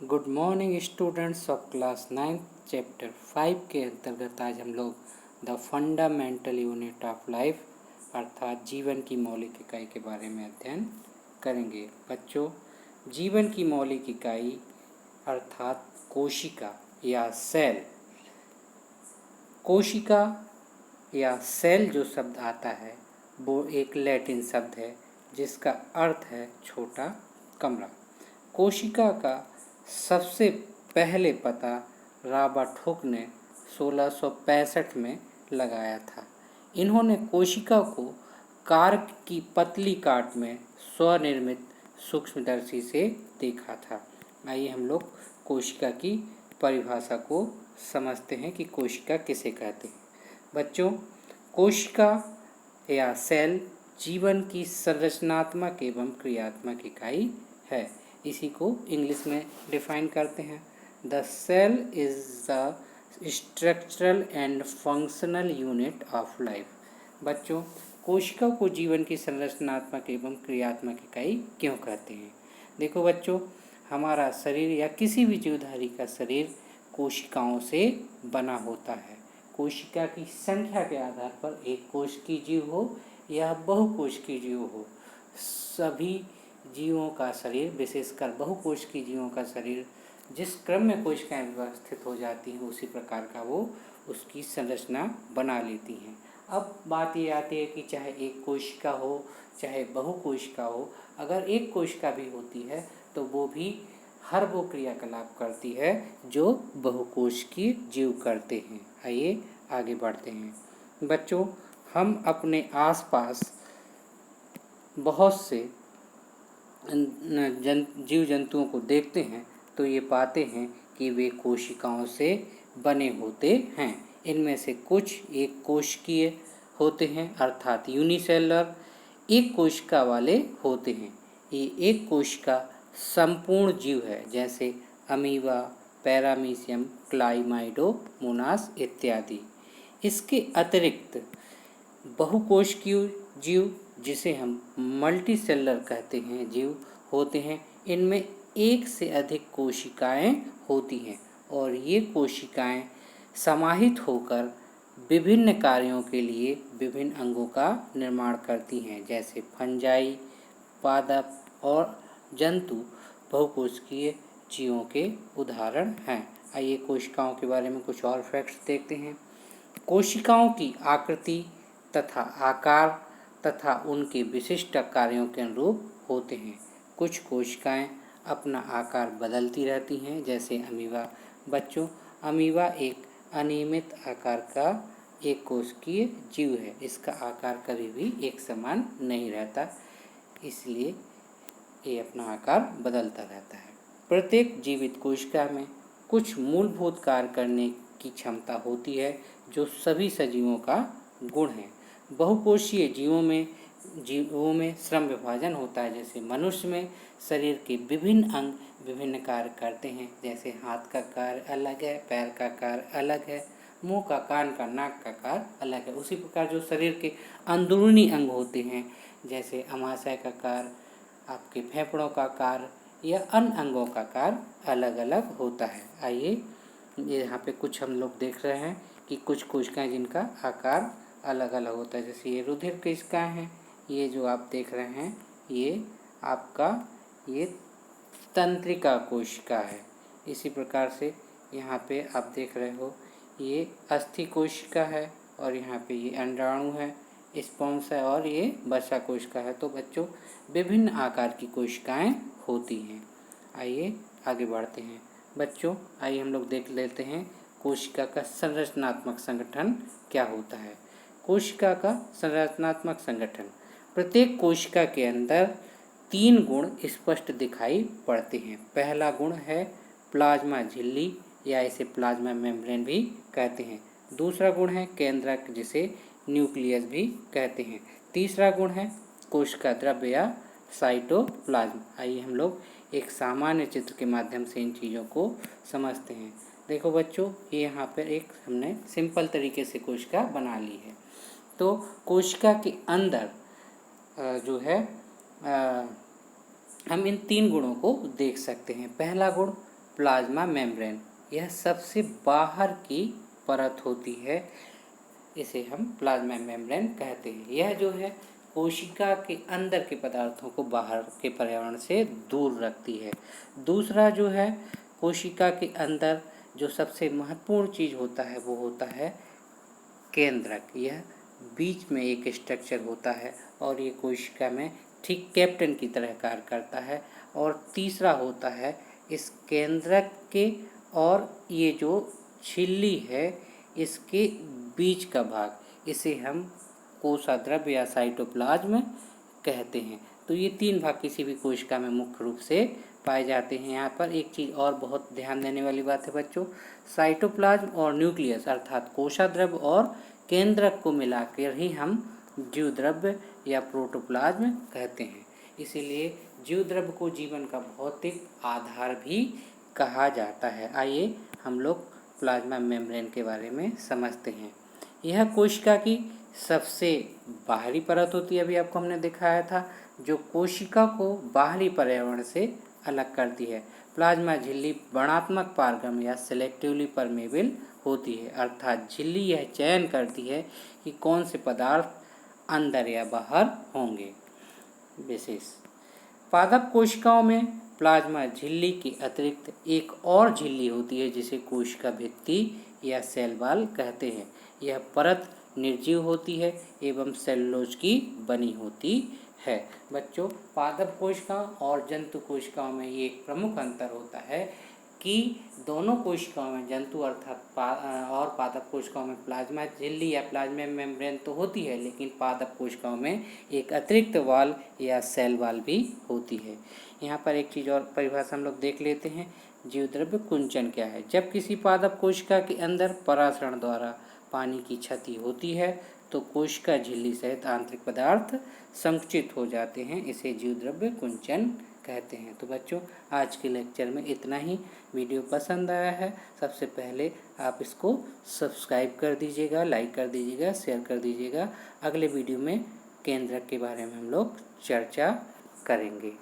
Good morning students of class 9 chapter 5 के अंतर्गत आज हम लोग the fundamental unit of life अर्थात जीवन की मौलिक इकाई के बारे में अध्ययन करेंगे। बच्चों, जीवन की मौलिक इकाई अर्थात कोशिका या सेल। कोशिका या सेल जो शब्द आता है वो एक लैटिन शब्द है जिसका अर्थ है छोटा कमरा। कोशिका का सबसे पहले पता रॉबर्ट हुक ने 1665 में लगाया था। इन्होंने कोशिका को कार्क की पतली काट में स्वनिर्मित सूक्ष्मदर्शी से देखा था। आइए हम लोग कोशिका की परिभाषा को समझते हैं कि कोशिका किसे कहते हैं। बच्चों, कोशिका या सेल जीवन की संरचनात्मक एवं क्रियात्मक इकाई है। इसी को इंग्लिश में डिफाइन करते हैं। The cell is the structural and functional unit of life. बच्चों, कोशिका को जीवन की संरचनात्मक एवं क्रियात्मक इकाई क्यों कहते हैं? देखो बच्चों, हमारा शरीर या किसी भी जीवधारी का शरीर कोशिकाओं से बना होता है। कोशिका की संख्या के आधार पर एक कोशिकीय जीव हो या बहुकोशिकीय जीव हो, सभी जीवों का शरीर, विशेषकर बहुकोशिकीय जीवों का शरीर जिस क्रम में कोशिकाएं व्यवस्थित हो जाती हैं उसी प्रकार का वो उसकी संरचना बना लेती हैं। अब बात ये आती है कि चाहे एक कोशिका हो चाहे बहुकोशिका हो, अगर एक कोशिका भी होती है तो वो भी हर वो क्रियाकलाप करती है जो बहुकोशिकीय जीव करते हैं। आइए आगे बढ़ते हैं। बच्चों, हम अपने आसपास बहुत से जीव जंतुओं को देखते हैं तो ये पाते हैं कि वे कोशिकाओं से बने होते हैं। इनमें से कुछ एक कोशिकीय होते हैं अर्थात यूनिसेलुलर, एक कोशिका वाले होते हैं। ये एक कोशिका संपूर्ण जीव है, जैसे अमीबा, पैरामीशियम, क्लाइमाइडोमोनास इत्यादि। इसके अतिरिक्त बहुकोशिकीय जीव, जिसे हम मल्टीसेलुलर कहते हैं, जीव होते हैं। इनमें एक से अधिक कोशिकाएं होती हैं और ये कोशिकाएं समाहित होकर विभिन्न कार्यों के लिए विभिन्न अंगों का निर्माण करती हैं, जैसे फंजाई, पादप और जंतु बहुकोशिकीय जीवों के उदाहरण हैं। आइए कोशिकाओं के बारे में कुछ और फैक्ट्स देखते हैं। कोशिकाओं की आकृति तथा आकार तथा उनके विशिष्ट कार्यों के अनुरूप होते हैं। कुछ कोशिकाएं अपना आकार बदलती रहती हैं, जैसे अमीबा। बच्चों, अमीबा एक अनियमित आकार का एक कोशिकीय जीव है। इसका आकार कभी भी एक समान नहीं रहता, इसलिए ये अपना आकार बदलता रहता है। प्रत्येक जीवित कोशिका में कुछ मूलभूत कार्य करने की क्षमता होती है जो सभी सजीवों का गुण है। बहुकोशीय जीवों में श्रम विभाजन होता है, जैसे मनुष्य में शरीर के विभिन्न अंग विभिन्न कार्य करते हैं, जैसे हाथ का कार्य अलग है, पैर का कार्य अलग है, मुंह का, कान का, नाक का कार्य अलग है। उसी प्रकार जो शरीर के अंदरूनी अंग होते हैं, जैसे अमाशय का कार्य, आपके फेफड़ों का कार्य या अन्य अंगों का कार्य अलग अलग होता है। आइए यहाँ पे कुछ हम लोग देख रहे हैं कि कुछ कोशिकाएं जिनका आकार अलग अलग होता है, जैसे ये रुधिर कोशिकाएं हैं। ये जो आप देख रहे हैं ये आपका ये तंत्रिका कोशिका है। इसी प्रकार से यहाँ पे आप देख रहे हो ये अस्थि कोशिका है और यहाँ पे ये अंडाणु है, स्पॉन्स है और ये वसा कोशिका है। तो बच्चों, विभिन्न आकार की कोशिकाएं होती हैं। आइए आगे बढ़ते हैं। बच्चों, आइए हम लोग देख लेते हैं कोशिका का संरचनात्मक संगठन क्या होता है। कोशिका का संरचनात्मक संगठन, प्रत्येक कोशिका के अंदर 3 गुण स्पष्ट दिखाई पड़ते हैं। पहला गुण है प्लाज्मा झिल्ली या इसे प्लाज्मा मेम्ब्रेन भी कहते हैं। दूसरा गुण है केंद्रक, जिसे न्यूक्लियस भी कहते हैं। तीसरा गुण है कोशिका द्रव्य या साइटोप्लाज्म। आइए हम लोग एक सामान्य चित्र के माध्यम से इन चीज़ों को समझते हैं। देखो बच्चों, ये यहाँ पर एक हमने सिंपल तरीके से कोशिका बना ली है। तो कोशिका के अंदर जो है हम इन 3 गुणों को देख सकते हैं। पहला गुण प्लाज्मा मेम्ब्रेन, यह सबसे बाहर की परत होती है, इसे हम प्लाज्मा मेम्ब्रेन कहते हैं। यह जो है कोशिका के अंदर के पदार्थों को बाहर के पर्यावरण से दूर रखती है। दूसरा जो है कोशिका के अंदर जो सबसे महत्वपूर्ण चीज़ होता है वो होता है केंद्रक। यह बीच में एक स्ट्रक्चर होता है और ये कोशिका में ठीक कैप्टन की तरह कार्य करता है। और तीसरा होता है इस केंद्रक के और ये जो झिल्ली है इसके बीच का भाग, इसे हम कोशाद्रव्य या साइटोप्लाज्म कहते हैं। तो ये तीन भाग किसी भी कोशिका में मुख्य रूप से पाए जाते हैं। यहाँ पर एक चीज़ और बहुत ध्यान देने वाली बात है बच्चों, साइटोप्लाज्म और न्यूक्लियस अर्थात कोशाद्रव्य और केंद्रक को मिलाकर ही हम जीवद्रव्य या प्रोटोप्लाज्म कहते हैं। इसीलिए जीवद्रव्य को जीवन का भौतिक आधार भी कहा जाता है। आइए हम लोग प्लाज्मा मेम्ब्रेन के बारे में समझते हैं। यह कोशिका की सबसे बाहरी परत होती है, अभी आपको हमने दिखाया था, जो कोशिका को बाहरी पर्यावरण से अलग करती है। प्लाज्मा झिल्ली वर्णात्मक पारगम्य या सेलेक्टिवली परमेबल होती है, अर्थात झिल्ली यह चयन करती है कि कौन से पदार्थ अंदर या बाहर होंगे। विशेष पादप कोशिकाओं में प्लाज्मा झिल्ली के अतिरिक्त एक और झिल्ली होती है जिसे कोशिका भित्ति या सेल वॉल कहते हैं। यह परत निर्जीव होती है एवं सेलुलोज की बनी होती है। बच्चों, पादप कोशिकाओं और जंतु कोशिकाओं में ये एक प्रमुख अंतर होता है कि दोनों कोशिकाओं में, जंतु अर्थात और पादप कोशिकाओं में प्लाज्मा झिल्ली या प्लाज्मा मेम्ब्रेन तो होती है, लेकिन पादप कोशिकाओं में एक अतिरिक्त वॉल या सेल वॉल भी होती है। यहाँ पर एक चीज़ और परिभाषा हम लोग देख लेते हैं, जीवद्रव्य कुंचन क्या है। जब किसी पादप कोशिका के अंदर परासरण द्वारा पानी की क्षति होती है तो कोशिका झिल्ली सहित आंतरिक पदार्थ संकुचित हो जाते हैं, इसे जीवद्रव्य कुंचन कहते हैं। तो बच्चों, आज के लेक्चर में इतना ही। वीडियो पसंद आया है, सबसे पहले आप इसको सब्सक्राइब कर दीजिएगा, लाइक कर दीजिएगा, शेयर कर दीजिएगा। अगले वीडियो में केंद्रक के बारे में हम लोग चर्चा करेंगे।